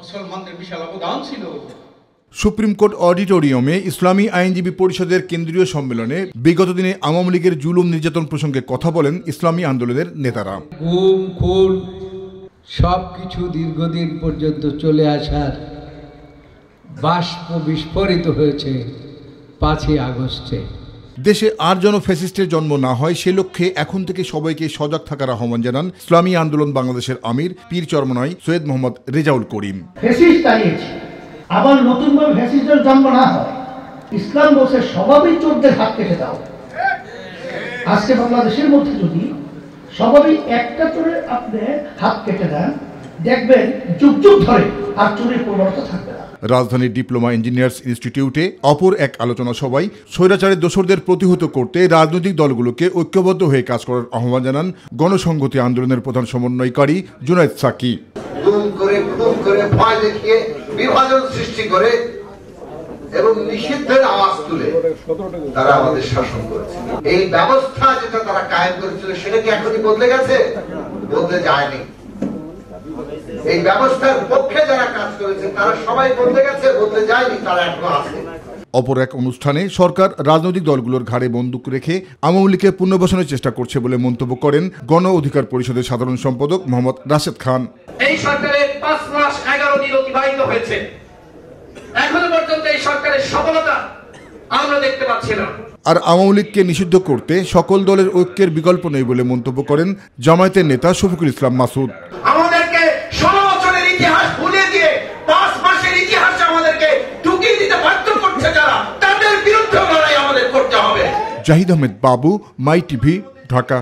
মুসলমানদের বিশাল অবদান ছিল। সুপ্রিম কোর্ট অডিটোরিয়ামে ইসলামী আইনজীবী পরিষদের কেন্দ্রীয় সম্মেলনে বিগত দিনে আওয়ামী লীগের জুলুম নির্যাতন প্রসঙ্গে কথা বলেন ইসলামী আন্দোলনের নেতারা। গুম খুন সবকিছু দীর্ঘদিন পর্যন্ত চলে আসার বাষ্প বিস্ফোরিত হয়েছে 5ই আগস্টে। দেশে আর যেন ফ্যাসিস্টের জন্ম না হয় সে লক্ষ্যে এখন থেকে সবাইকে সজাগ থাকার আহ্বান জানান ইসলামী আন্দোলন বাংলাদেশের আমির পীর চরমনাই সৈয়দ মোহাম্মদ রেজাউল করিম। ফ্যাসিস্ট দাঁড়িয়েছে, আবার নতুনভাবে ফ্যাসিস্টের জন্ম না হয়। ইসলাম বলছে স্বভাবই চোরদের হাত কেটে দাও। আজকে বাংলাদেশের মধ্যে যদি স্বভাবই একটা চোরের আপনি হাত কেটে দেন, দেখবেন যুগ যুগ ধরে আর চোরের প্রবণতা থাকবে না। রাজধানীর ডিপ্লোমা ইঞ্জিনিয়ার্স ইনস্টিটিউটে অপর এক আলোচনা সভায় স্বৈরাচারের দোসরদের প্রতিহত করতে রাজনৈতিক দলগুলোকে ঐক্যবদ্ধ হয়ে কাজ করার আহ্বান জানান গণসংহতি আন্দোলনের প্রধান সমন্বয়কারী জুনায়েদ সাকি। ভয় দেখিয়ে বিভাজন সৃষ্টি করে এবং নিষিদ্ধের আওয়াজ তুলে তারা আমাদের শাসন করেছে। এই ব্যবস্থা যেটা তারা কায়েম করেছিল সেটা কি এখনই বদলে গেছে? বদলে যায়নি। এই ব্যবস্থার পক্ষে যারা কাজ করেছে তারা সবাই বদলে গেছে, বদলে যায়নি, তারা এখনো আছে। অপর এক অনুষ্ঠানে সরকার রাজনৈতিক দলগুলোর ঘাড়ে বন্দুক রেখে আওয়ামী লীগকে পুনর্বাসনের চেষ্টা করছে বলে মন্তব্য করেন গণ অধিকার পরিষদের সাধারণ সম্পাদক মোহাম্মদ রাশেদ খান। এই সরকারের 5 মাস 11 দিন অতিবাহিত হয়েছে, এখনো পর্যন্ত এই সরকারের সফলতা আমরা দেখতে পাচ্ছি না। আর আওয়ামী লীগকে নিষিদ্ধ করতে সকল দলের ঐক্যের বিকল্প নেই বলে মন্তব্য করেন জামায়াতের নেতা শফিকুল ইসলাম মাসুদ। আমাদেরকে 16 বছরের ইতিহাস ভুলে দিয়ে 5 মাসের ইতিহাস আমাদেরকে ঢুকিয়ে দিতে বাধ্য করছে যারা, তাদের বিরুদ্ধে লড়াই আমাদের করতে হবে। জাহিদ আহমেদ বাবু, মাই টিভি, ঢাকা।